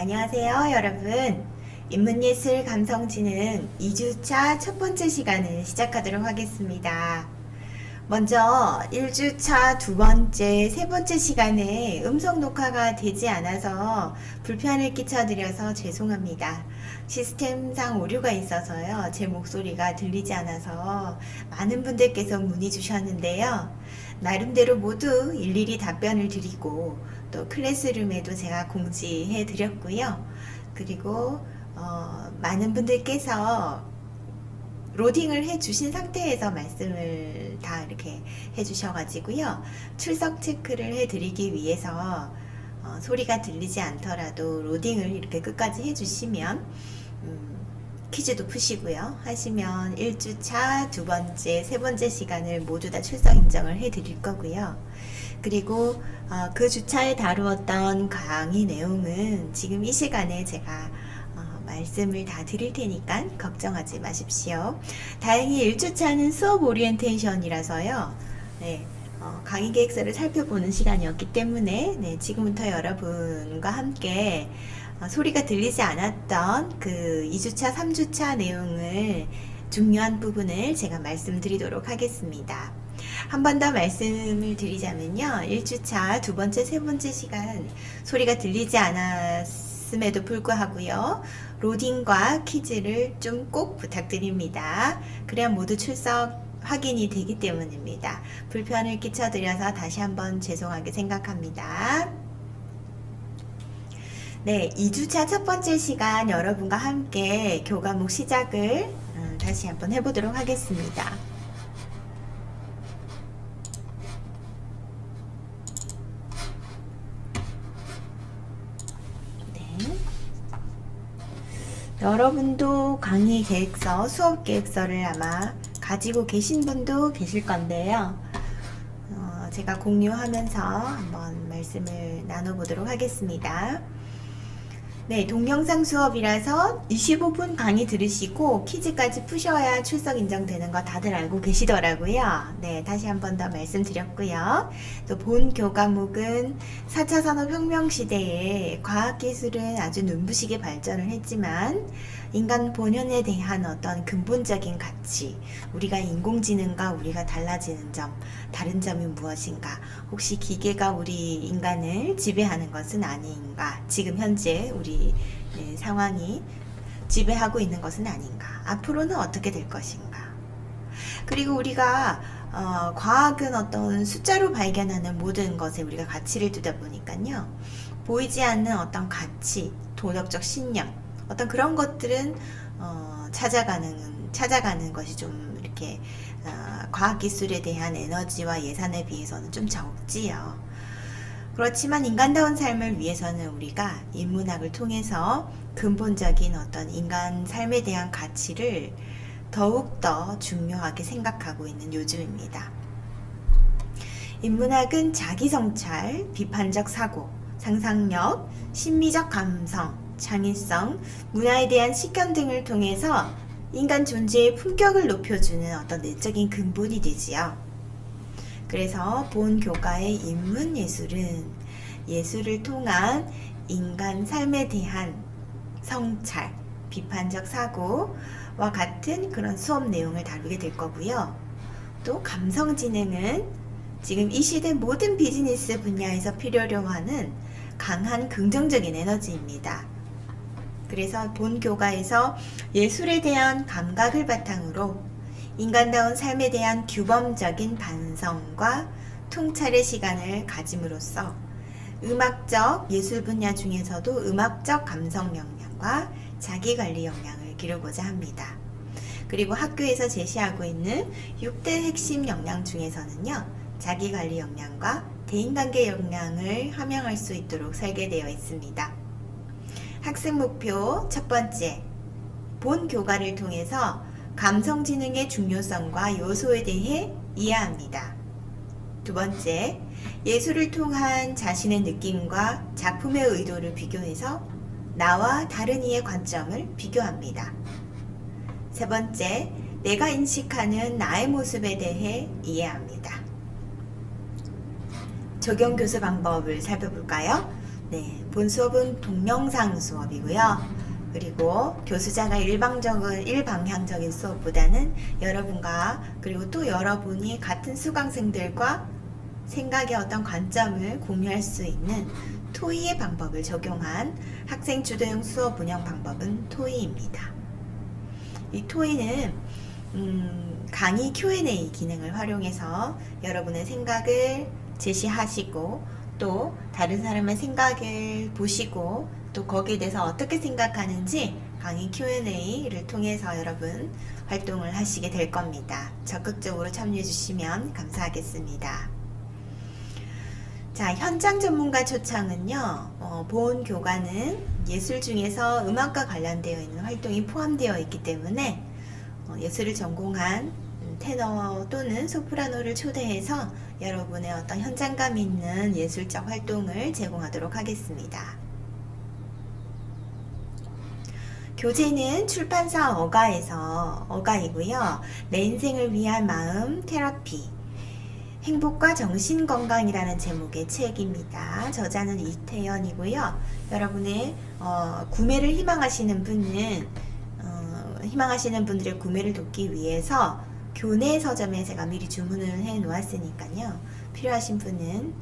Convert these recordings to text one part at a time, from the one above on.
안녕하세요, 여러분. 인문예술 감성지능 2주차 첫 번째 시간을 시작하도록 하겠습니다. 먼저 1주차 두 번째, 세 번째 시간에 음성 녹화가 되지 않아서 불편을 끼쳐드려서 죄송합니다. 시스템상 오류가 있어서요. 제 목소리가 들리지 않아서 많은 분들께서 문의 주셨는데요. 나름대로 모두 일일이 답변을 드리고 또 클래스룸에도 제가 공지해 드렸고요. 그리고 많은 분들께서 로딩을 해주신 상태에서 말씀을 다 이렇게 해주셔가지고요. 출석 체크를 해드리기 위해서 소리가 들리지 않더라도 로딩을 이렇게 끝까지 해주시면 퀴즈도 푸시고요. 하시면 1주차 두 번째, 세 번째 시간을 모두 다 출석 인정을 해드릴 거고요. 그리고 그 주차에 다루었던 강의 내용은 지금 이 시간에 제가 말씀을 다 드릴 테니까 걱정하지 마십시오. 다행히 1주차는 수업 오리엔테이션이라서요. 네, 강의 계획서를 살펴보는 시간이었기 때문에 네, 지금부터 여러분과 함께 소리가 들리지 않았던 그 2주차, 3주차 내용을 중요한 부분을 제가 말씀드리도록 하겠습니다. 한 번 더 말씀을 드리자면요. 1주차 두 번째, 세 번째 시간 소리가 들리지 않았음에도 불구하고요. 로딩과 퀴즈를 좀 꼭 부탁드립니다. 그래야 모두 출석 확인이 되기 때문입니다. 불편을 끼쳐드려서 다시 한번 죄송하게 생각합니다. 네, 2주차 첫 번째 시간 여러분과 함께 교과목 시작을 다시 한번 해보도록 하겠습니다. 여러분도 강의 계획서, 수업 계획서를 아마 가지고 계신 분도 계실 건데요. 제가 공유하면서 한번 말씀을 나눠보도록 하겠습니다. 네, 동영상 수업이라서 25분 강의 들으시고 퀴즈까지 푸셔야 출석 인정되는 거 다들 알고 계시더라고요. 네, 다시 한 번 더 말씀드렸고요. 또 본 교과목은 4차 산업혁명 시대에 과학기술은 아주 눈부시게 발전을 했지만 인간 본연에 대한 어떤 근본적인 가치, 우리가 인공지능과 우리가 달라지는 점, 다른 점이 무엇인가, 혹시 기계가 우리 인간을 지배하는 것은 아닌가, 지금 현재 우리 상황이 지배하고 있는 것은 아닌가, 앞으로는 어떻게 될 것인가. 그리고 우리가 과학은 어떤 숫자로 발견하는 모든 것에 우리가 가치를 두다 보니까요. 보이지 않는 어떤 가치, 도덕적 신념, 어떤 그런 것들은 찾아가는 것이 좀 이렇게 과학기술에 대한 에너지와 예산에 비해서는 좀 적지요. 그렇지만 인간다운 삶을 위해서는 우리가 인문학을 통해서 근본적인 어떤 인간 삶에 대한 가치를 더욱더 중요하게 생각하고 있는 요즘입니다. 인문학은 자기성찰, 비판적 사고, 상상력, 심미적 감성, 창의성, 문화에 대한 식견 등을 통해서 인간 존재의 품격을 높여주는 어떤 내적인 근본이 되지요. 그래서 본 교과의 인문예술은 예술을 통한 인간 삶에 대한 성찰, 비판적 사고와 같은 그런 수업 내용을 다루게 될 거고요. 또 감성지능은 지금 이 시대 모든 비즈니스 분야에서 필요로 하는 강한 긍정적인 에너지입니다. 그래서 본 교과에서 예술에 대한 감각을 바탕으로 인간다운 삶에 대한 규범적인 반성과 통찰의 시간을 가짐으로써 음악적 예술 분야 중에서도 음악적 감성 역량과 자기관리 역량을 기르고자 합니다. 그리고 학교에서 제시하고 있는 6대 핵심 역량 중에서는요, 자기관리 역량과 대인관계 역량을 함양할 수 있도록 설계되어 있습니다. 학습 목표 첫 번째, 본 교과를 통해서 감성지능의 중요성과 요소에 대해 이해합니다. 두 번째, 예술을 통한 자신의 느낌과 작품의 의도를 비교해서 나와 다른 이의 관점을 비교합니다. 세 번째, 내가 인식하는 나의 모습에 대해 이해합니다. 적용 교수 방법을 살펴볼까요? 네, 본 수업은 동영상 수업이고요. 그리고 교수자가 일방향적인 수업보다는 여러분과 그리고 또 여러분이 같은 수강생들과 생각의 어떤 관점을 공유할 수 있는 토이의 방법을 적용한 학생 주도형 수업 운영 방법은 토이입니다. 이 토이는 강의 Q&A 기능을 활용해서 여러분의 생각을 제시하시고 또 다른 사람의 생각을 보시고 또 거기에 대해서 어떻게 생각하는지 강의 Q&A를 통해서 여러분 활동을 하시게 될 겁니다. 적극적으로 참여해 주시면 감사하겠습니다. 자, 현장 전문가 초청은요, 본 교과는 예술 중에서 음악과 관련되어 있는 활동이 포함되어 있기 때문에 예술을 전공한 테너 또는 소프라노를 초대해서 여러분의 어떤 현장감 있는 예술적 활동을 제공하도록 하겠습니다. 교재는 출판사 어가이고요. 내 인생을 위한 마음 테라피 행복과 정신건강이라는 제목의 책입니다. 저자는 이태연이고요. 여러분의 구매를 희망하시는 분들의 구매를 돕기 위해서 교내 서점에 제가 미리 주문을 해 놓았으니까요. 필요하신 분은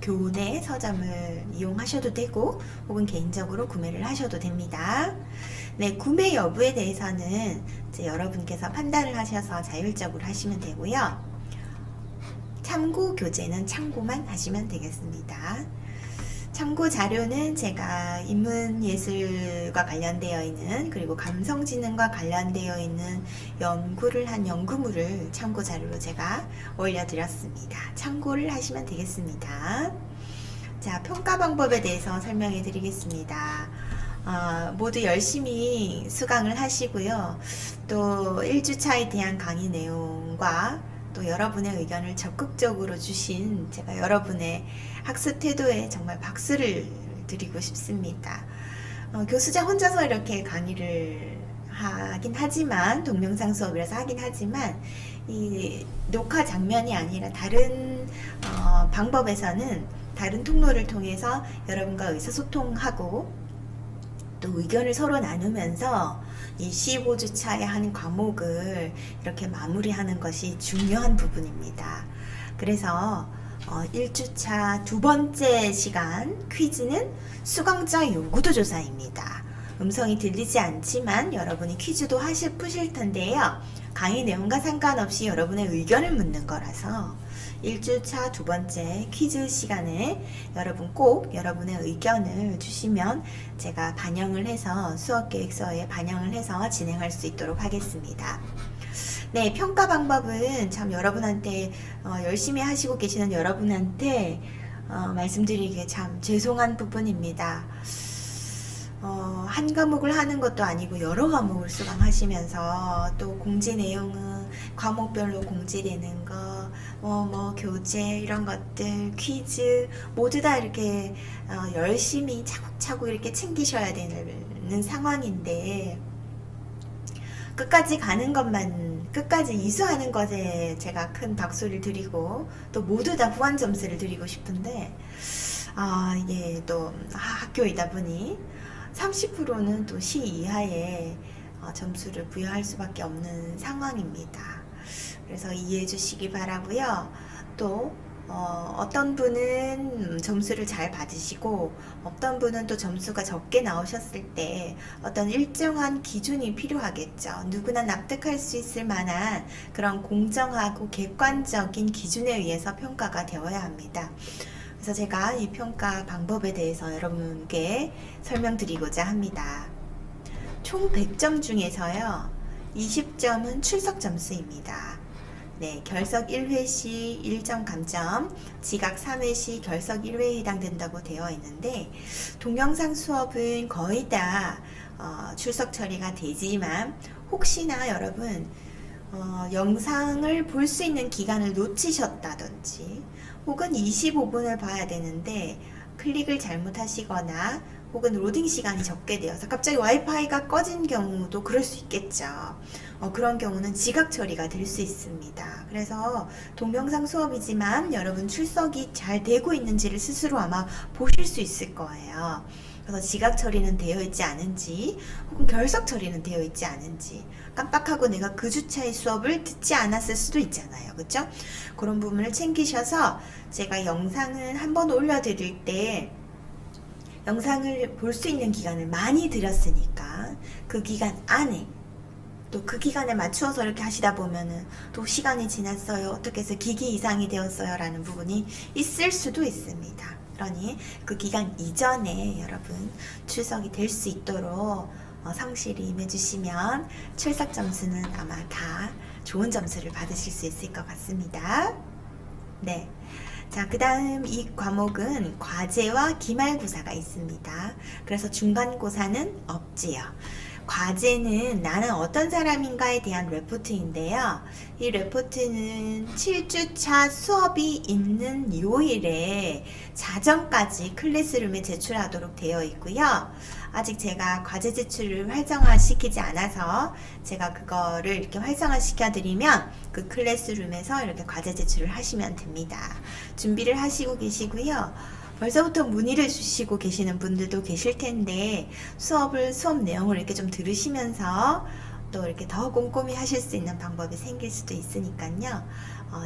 교내 서점을 이용하셔도 되고 혹은 개인적으로 구매를 하셔도 됩니다. 네, 구매 여부에 대해서는 이제 여러분께서 판단을 하셔서 자율적으로 하시면 되고요. 참고 교재는 참고만 하시면 되겠습니다. 참고 자료는 제가 인문예술과 관련되어 있는 그리고 감성지능과 관련되어 있는 연구를 한 연구물을 참고 자료로 제가 올려드렸습니다. 참고를 하시면 되겠습니다. 자, 평가 방법에 대해서 설명해 드리겠습니다. 모두 열심히 수강을 하시고요. 또 1주차에 대한 강의 내용과 또 여러분의 의견을 적극적으로 주신 제가 여러분의 학습 태도에 정말 박수를 드리고 싶습니다. 교수자 혼자서 이렇게 강의를 하긴 하지만 동영상 수업이라서 하긴 하지만 이 녹화 장면이 아니라 다른 방법에서는 다른 통로를 통해서 여러분과 의사소통하고 또 의견을 서로 나누면서 이 15주차에 한 과목을 이렇게 마무리하는 것이 중요한 부분입니다. 그래서 1주차 두 번째 시간 퀴즈는 수강자 요구도 조사입니다. 음성이 들리지 않지만 여러분이 퀴즈도 푸실 텐데요. 강의 내용과 상관없이 여러분의 의견을 묻는 거라서 1주차 두 번째 퀴즈 시간에 여러분 꼭 여러분의 의견을 주시면 제가 반영을 해서 수업계획서에 반영을 해서 진행할 수 있도록 하겠습니다. 네, 평가 방법은 참 여러분한테 열심히 하시고 계시는 여러분한테 말씀드리기에 참 죄송한 부분입니다. 한 과목을 하는 것도 아니고 여러 과목을 수강하시면서 또 공지 내용은 과목별로 공지되는 거, 교재 이런 것들, 퀴즈 모두 다 이렇게 열심히 차곡차곡 이렇게 챙기셔야 되는 상황인데 끝까지 가는 것만 끝까지 이수하는 것에 제가 큰 박수를 드리고 또 모두 다 후한 점수를 드리고 싶은데 이게 또 학교이다 보니 30%는 또 시 이하의 점수를 부여할 수밖에 없는 상황입니다. 그래서 이해해 주시기 바라고요. 또 어떤 분은 점수를 잘 받으시고 어떤 분은 또 점수가 적게 나오셨을 때 어떤 일정한 기준이 필요하겠죠. 누구나 납득할 수 있을 만한 그런 공정하고 객관적인 기준에 의해서 평가가 되어야 합니다. 그래서 제가 이 평가 방법에 대해서 여러분께 설명드리고자 합니다. 총 100점 중에서요, 20점은 출석 점수입니다. 네, 결석 1회 시 1점 감점, 지각 3회 시 결석 1회에 해당된다고 되어 있는데 동영상 수업은 거의 다 출석 처리가 되지만 혹시나 여러분 영상을 볼 수 있는 기간을 놓치셨다든지 혹은 25분을 봐야 되는데 클릭을 잘못하시거나 혹은 로딩 시간이 적게 되어서 갑자기 와이파이가 꺼진 경우도 그럴 수 있겠죠. 그런 경우는 지각 처리가 될 수 있습니다. 그래서 동영상 수업이지만 여러분 출석이 잘 되고 있는지를 스스로 아마 보실 수 있을 거예요. 그래서 지각 처리는 되어 있지 않은지 혹은 결석 처리는 되어 있지 않은지 깜빡하고 내가 그 주차의 수업을 듣지 않았을 수도 있잖아요. 그렇죠? 그런 부분을 챙기셔서 제가 영상을 한번 올려드릴 때 영상을 볼 수 있는 기간을 많이 드렸으니까 그 기간 안에 또 그 기간에 맞추어서 이렇게 하시다 보면은 또 시간이 지났어요. 어떻게 해서 기기 이상이 되었어요. 라는 부분이 있을 수도 있습니다. 그러니 그 기간 이전에 여러분 출석이 될 수 있도록 성실히 임해주시면 출석 점수는 아마 다 좋은 점수를 받으실 수 있을 것 같습니다. 네. 자, 그 다음 이 과목은 과제와 기말고사가 있습니다. 그래서 중간고사는 없지요. 과제는 나는 어떤 사람인가에 대한 레포트인데요. 이 레포트는 7주차 수업이 있는 요일에 자정까지 클래스룸에 제출하도록 되어 있고요. 아직 제가 과제 제출을 활성화시키지 않아서 제가 그거를 이렇게 활성화시켜 드리면 그 클래스룸에서 이렇게 과제 제출을 하시면 됩니다. 준비를 하시고 계시고요. 벌써부터 문의를 주시고 계시는 분들도 계실 텐데 수업 내용을 이렇게 좀 들으시면서 또 이렇게 더 꼼꼼히 하실 수 있는 방법이 생길 수도 있으니까요.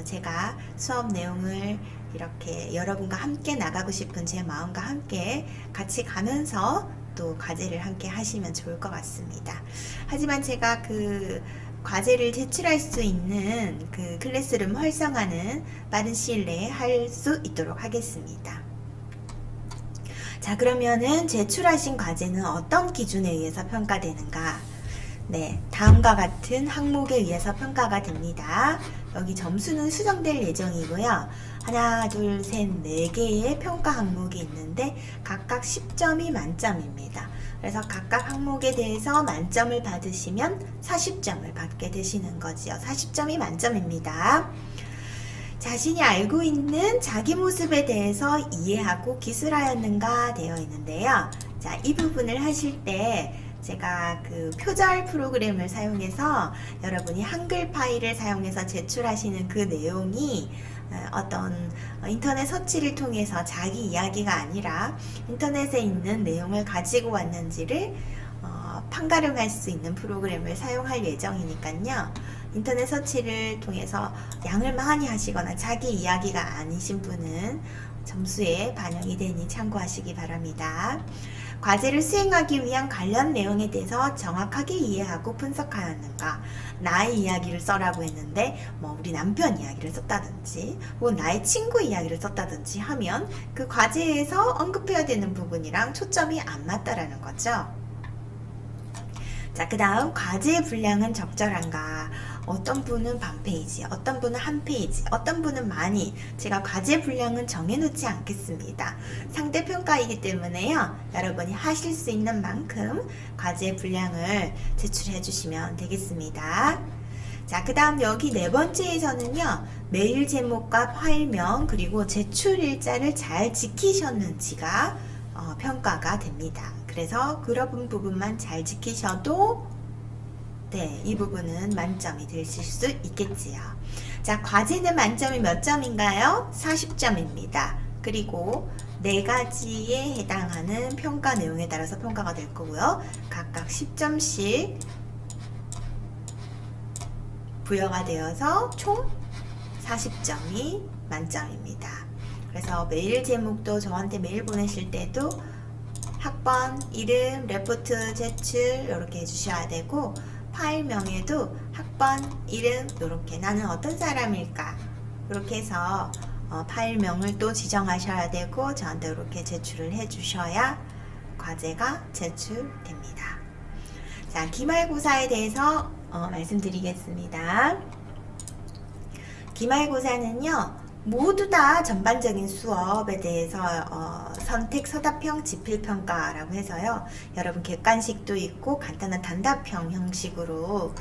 제가 수업 내용을 이렇게 여러분과 함께 나가고 싶은 제 마음과 함께 같이 가면서 또 과제를 함께 하시면 좋을 것 같습니다. 하지만 제가 그 과제를 제출할 수 있는 그 클래스룸 활성화는 빠른 시일 내에 할 수 있도록 하겠습니다. 자, 그러면은 제출하신 과제는 어떤 기준에 의해서 평가되는가? 네, 다음과 같은 항목에 의해서 평가가 됩니다. 여기 점수는 수정될 예정이고요. 하나, 둘, 셋, 네 개의 평가 항목이 있는데 각각 10점이 만점입니다. 그래서 각각 항목에 대해서 만점을 받으시면 40점을 받게 되시는 거지요. 40점이 만점입니다. 자신이 알고 있는 자기 모습에 대해서 이해하고 기술하였는가 되어 있는데요. 자, 이 부분을 하실 때 제가 그 표절 프로그램을 사용해서 여러분이 한글 파일을 사용해서 제출하시는 그 내용이 어떤 인터넷 서치를 통해서 자기 이야기가 아니라 인터넷에 있는 내용을 가지고 왔는지를 판가름할 수 있는 프로그램을 사용할 예정이니까요. 인터넷 서치를 통해서 양을 많이 하시거나 자기 이야기가 아니신 분은 점수에 반영이 되니 참고하시기 바랍니다. 과제를 수행하기 위한 관련 내용에 대해서 정확하게 이해하고 분석하였는가? 나의 이야기를 써라고 했는데 우리 남편 이야기를 썼다든지 혹은 나의 친구 이야기를 썼다든지 하면 그 과제에서 언급해야 되는 부분이랑 초점이 안 맞다라는 거죠. 자, 그 다음 과제의 분량은 적절한가? 어떤 분은 반 페이지, 어떤 분은 한 페이지, 어떤 분은 많이. 제가 과제 분량은 정해놓지 않겠습니다. 상대평가이기 때문에요. 여러분이 하실 수 있는 만큼 과제 분량을 제출해 주시면 되겠습니다. 자, 그 다음 여기 네 번째에서는요. 메일 제목과 파일명 그리고 제출 일자를 잘 지키셨는지가 평가가 됩니다. 그래서 그런 부분만 잘 지키셔도 네, 이 부분은 만점이 되실 수 있겠지요. 자, 과제는 만점이 몇 점인가요? 40점입니다. 그리고 네 가지에 해당하는 평가 내용에 따라서 평가가 될 거고요. 각각 10점씩 부여가 되어서 총 40점이 만점입니다. 그래서 메일 제목도 저한테 메일 보내실 때도 학번, 이름, 레포트, 제출 이렇게 해주셔야 되고 파일명에도 학번, 이름 이렇게 나는 어떤 사람일까 이렇게 해서 파일명을 또 지정하셔야 되고 저한테 이렇게 제출을 해주셔야 과제가 제출됩니다. 자, 기말고사에 대해서 말씀드리겠습니다. 기말고사는요. 모두 다 전반적인 수업에 대해서 선택 서답형 지필평가라고 해서요. 여러분 객관식도 있고 간단한 단답형 형식으로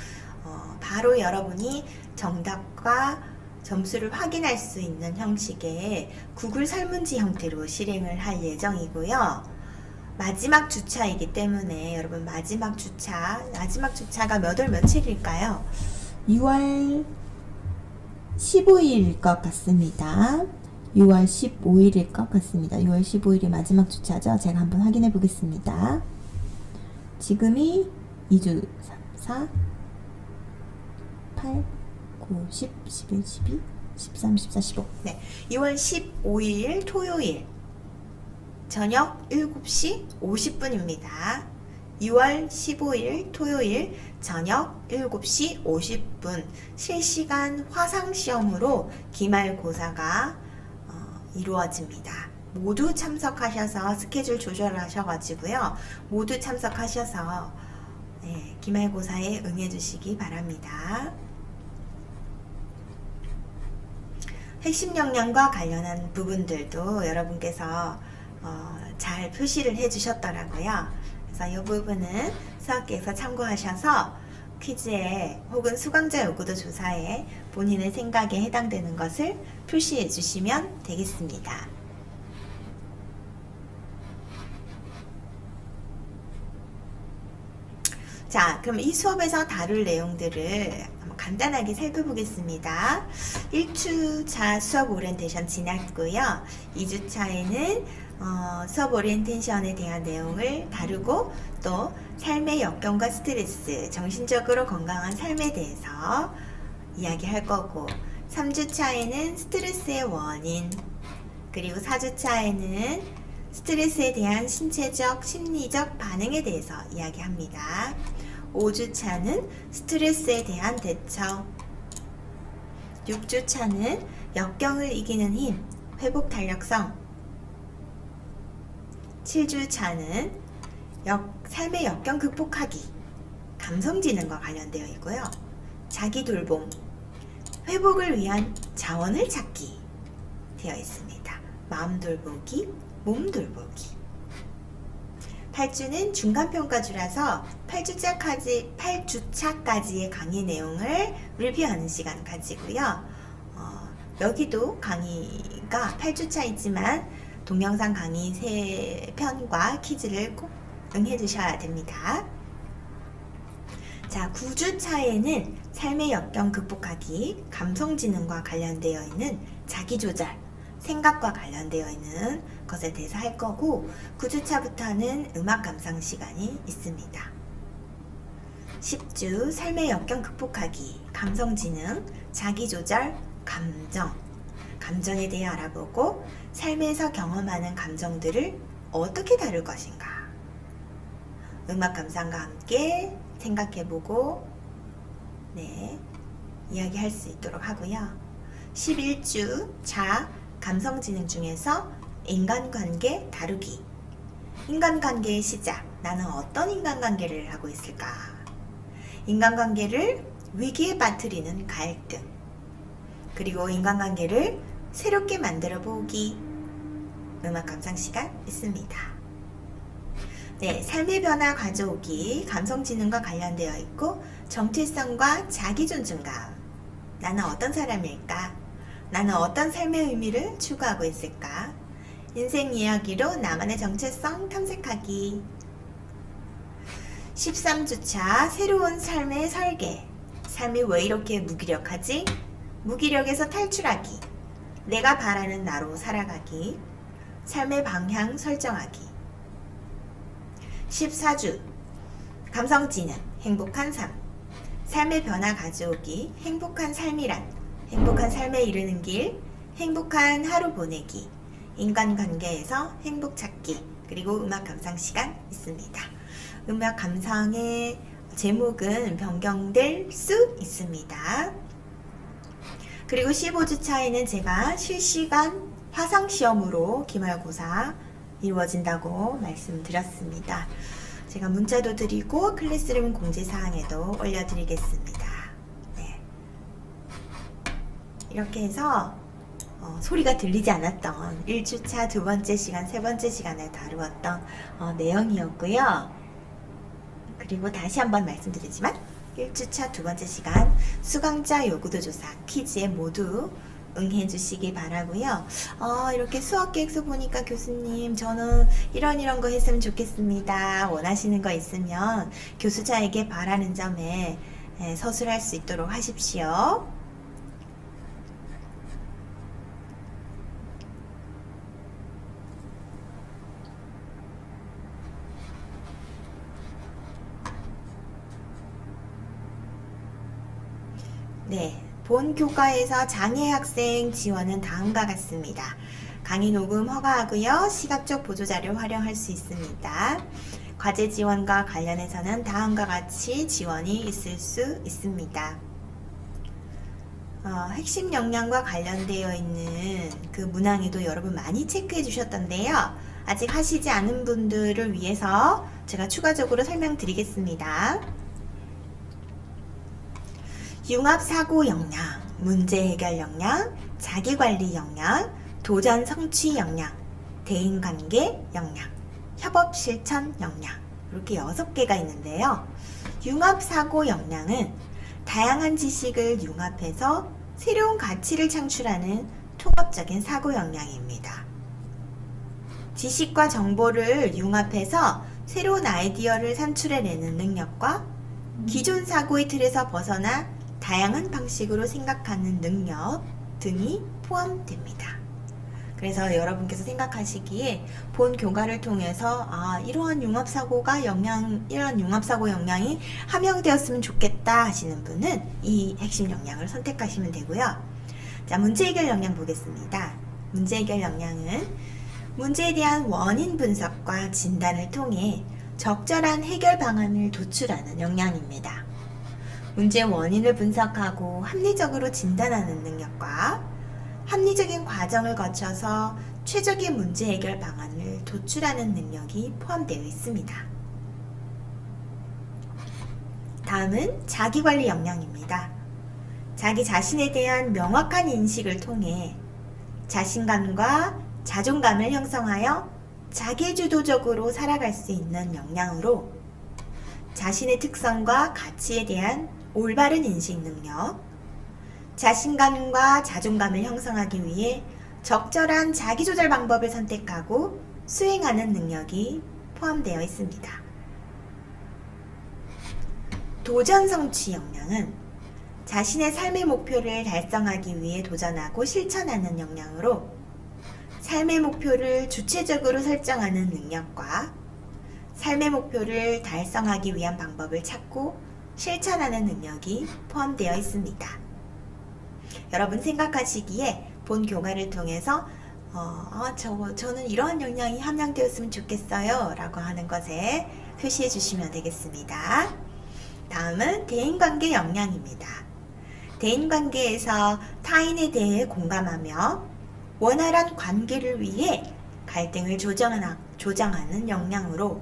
바로 여러분이 정답과 점수를 확인할 수 있는 형식의 구글 설문지 형태로 실행을 할 예정이고요. 마지막 주차이기 때문에 여러분 마지막 주차가 몇 월 며칠일까요? 6월 15일일 것 같습니다. 6월 15일일 것 같습니다. 6월 15일이 마지막 주차죠. 제가 한번 확인해 보겠습니다. 지금이 2주 4, 8, 9, 10, 11, 12, 13, 14, 15. 네. 6월 15일 토요일 저녁 7시 50분입니다. 6월 15일 토요일 저녁 7시 50분 실시간 화상시험으로 기말고사가 이루어집니다. 모두 참석하셔서 스케줄 조절하셔가지고요. 모두 참석하셔서 네, 기말고사에 응해주시기 바랍니다. 핵심 역량과 관련한 부분들도 여러분께서 잘 표시를 해주셨더라고요. 그래서 이 부분은 수학계에서 참고하셔서 퀴즈에 혹은 수강자 요구도 조사에 본인의 생각에 해당되는 것을 표시해 주시면 되겠습니다. 자, 그럼 이 수업에서 다룰 내용들을 한번 간단하게 살펴보겠습니다. 1주차 수업 오리엔테이션 지났고요. 2주차에는 수업 오리엔테이션에 대한 내용을 다루고 또 삶의 역경과 스트레스, 정신적으로 건강한 삶에 대해서 이야기할 거고 3주차에는 스트레스의 원인, 그리고 4주차에는 스트레스에 대한 신체적, 심리적 반응에 대해서 이야기합니다. 5주차는 스트레스에 대한 대처, 6주차는 역경을 이기는 힘, 회복 탄력성, 7주차는 삶의 역경 극복하기, 감성지능과 관련되어 있고요. 자기 돌봄, 회복을 위한 자원을 찾기 되어 있습니다. 마음 돌보기, 몸 돌보기. 8주는 중간평가주라서 8주차까지의 강의 내용을 리뷰하는 시간 가지고요. 여기도 강의가 8주차이지만 동영상 강의 3편과 퀴즈를 꼭 응해 주셔야 됩니다. 자, 9주차에는 삶의 역경 극복하기, 감성지능과 관련되어 있는 자기조절, 생각과 관련되어 있는 것에 대해서 할 거고 9주차부터는 음악 감상 시간이 있습니다. 10주 삶의 역경 극복하기, 감성지능, 자기조절, 감정에 대해 알아보고 삶에서 경험하는 감정들을 어떻게 다룰 것인가 음악 감상과 함께 생각해보고 이야기할 수 있도록 하고요. 11주 감성지능 중에서 인간관계 다루기, 인간관계의 시작, 나는 어떤 인간관계를 하고 있을까, 인간관계를 위기에 빠뜨리는 갈등, 그리고 인간관계를 새롭게 만들어 보기, 음악 감상 시간 있습니다. 네, 삶의 변화 가져오기, 감성지능과 관련되어 있고 정체성과 자기존중감, 나는 어떤 사람일까, 나는 어떤 삶의 의미를 추구하고 있을까, 인생 이야기로 나만의 정체성 탐색하기. 13주차 새로운 삶의 설계, 삶이 왜 이렇게 무기력하지? 무기력에서 탈출하기, 내가 바라는 나로 살아가기, 삶의 방향 설정하기. 14주 감성지능, 행복한 삶, 삶의 변화 가져오기, 행복한 삶이란, 행복한 삶에 이르는 길, 행복한 하루 보내기, 인간관계에서 행복 찾기, 그리고 음악 감상 시간 있습니다. 음악 감상의 제목은 변경될 수 있습니다. 그리고 15주차에는 제가 실시간 화상시험으로 기말고사 이루어진다고 말씀드렸습니다. 제가 문자도 드리고 클래스룸 공지사항에도 올려드리겠습니다. 네. 이렇게 해서 소리가 들리지 않았던 1주차 두 번째 시간, 세 번째 시간에 다루었던 내용이었고요. 그리고 다시 한번 말씀드리지만 1주차 두 번째 시간 수강자 요구도 조사 퀴즈에 모두 응해 주시기 바라고요. 이렇게 수업 계획서 보니까 교수님 저는 이런 거 했으면 좋겠습니다. 원하시는 거 있으면 교수자에게 바라는 점에 서술할 수 있도록 하십시오. 네, 본 교과에서 장애 학생 지원은 다음과 같습니다. 강의 녹음 허가하고요. 시각적 보조자료 활용할 수 있습니다. 과제 지원과 관련해서는 다음과 같이 지원이 있을 수 있습니다. 핵심 역량과 관련되어 있는 그 문항에도 여러분 많이 체크해 주셨던데요. 아직 하시지 않은 분들을 위해서 제가 추가적으로 설명드리겠습니다. 융합사고 역량, 문제해결 역량, 자기관리 역량, 도전 성취 역량, 대인관계 역량, 협업실천 역량 이렇게 6개가 있는데요. 융합사고 역량은 다양한 지식을 융합해서 새로운 가치를 창출하는 통합적인 사고 역량입니다. 지식과 정보를 융합해서 새로운 아이디어를 산출해내는 능력과 기존 사고의 틀에서 벗어나 다양한 방식으로 생각하는 능력 등이 포함됩니다. 그래서 여러분께서 생각하시기에 본 교과를 통해서 이러한 융합사고 역량이 함양되었으면 좋겠다 하시는 분은 이 핵심 역량을 선택하시면 되고요. 자, 문제해결 역량 보겠습니다. 문제해결 역량은 문제에 대한 원인 분석과 진단을 통해 적절한 해결 방안을 도출하는 역량입니다. 문제의 원인을 분석하고 합리적으로 진단하는 능력과 합리적인 과정을 거쳐서 최적의 문제 해결 방안을 도출하는 능력이 포함되어 있습니다. 다음은 자기관리 역량입니다. 자기 자신에 대한 명확한 인식을 통해 자신감과 자존감을 형성하여 자기주도적으로 살아갈 수 있는 역량으로 자신의 특성과 가치에 대한 올바른 인식 능력, 자신감과 자존감을 형성하기 위해 적절한 자기조절 방법을 선택하고 수행하는 능력이 포함되어 있습니다. 도전 성취 역량은 자신의 삶의 목표를 달성하기 위해 도전하고 실천하는 역량으로 삶의 목표를 주체적으로 설정하는 능력과 삶의 목표를 달성하기 위한 방법을 찾고 실천하는 능력이 포함되어 있습니다. 여러분 생각하시기에 본 교과를 통해서 저는 이러한 역량이 함양되었으면 좋겠어요 라고 하는 것에 표시해 주시면 되겠습니다. 다음은 대인관계 역량입니다. 대인관계에서 타인에 대해 공감하며 원활한 관계를 위해 갈등을 조정하는 역량으로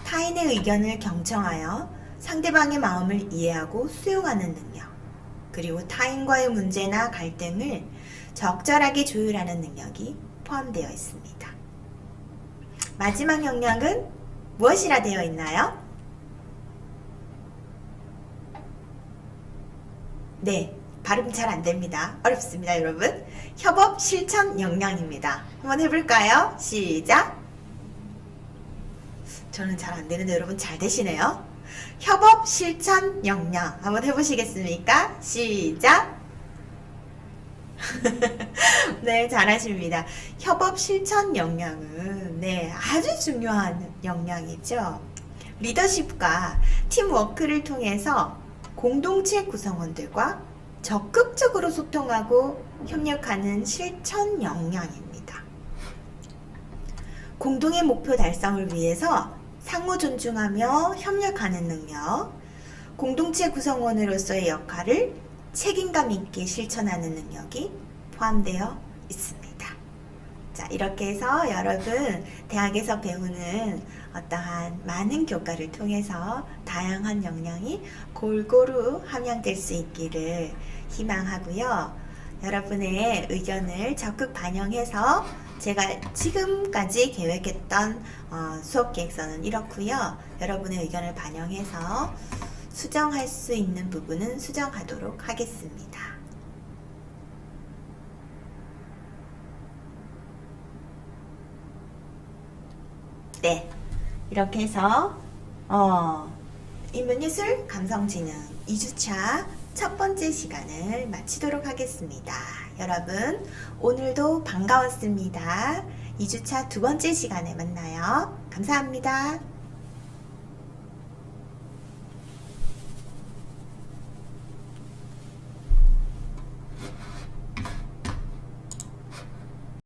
타인의 의견을 경청하여 상대방의 마음을 이해하고 수용하는 능력, 그리고 타인과의 문제나 갈등을 적절하게 조율하는 능력이 포함되어 있습니다. 마지막 역량은 무엇이라 되어 있나요? 네, 발음 잘 안됩니다. 어렵습니다, 여러분. 협업 실천 역량입니다. 한번 해볼까요? 시작! 저는 잘 안되는데 여러분 잘 되시네요. 협업 실천 역량 한번 해보시겠습니까? 시작! 네, 잘하십니다. 협업 실천 역량은 아주 중요한 역량이죠. 리더십과 팀워크를 통해서 공동체 구성원들과 적극적으로 소통하고 협력하는 실천 역량입니다. 공동의 목표 달성을 위해서 상호 존중하며 협력하는 능력, 공동체 구성원으로서의 역할을 책임감 있게 실천하는 능력이 포함되어 있습니다. 자, 이렇게 해서 여러분 대학에서 배우는 어떠한 많은 교과를 통해서 다양한 역량이 골고루 함양될 수 있기를 희망하고요. 여러분의 의견을 적극 반영해서 제가 지금까지 계획했던 수업 계획서는 이렇고요. 여러분의 의견을 반영해서 수정할 수 있는 부분은 수정하도록 하겠습니다. 네. 이렇게 해서, 인문예술 감성지능 2주차 첫 번째 시간을 마치도록 하겠습니다. 여러분, 오늘도 반가웠습니다. 2주차 두 번째 시간에 만나요. 감사합니다.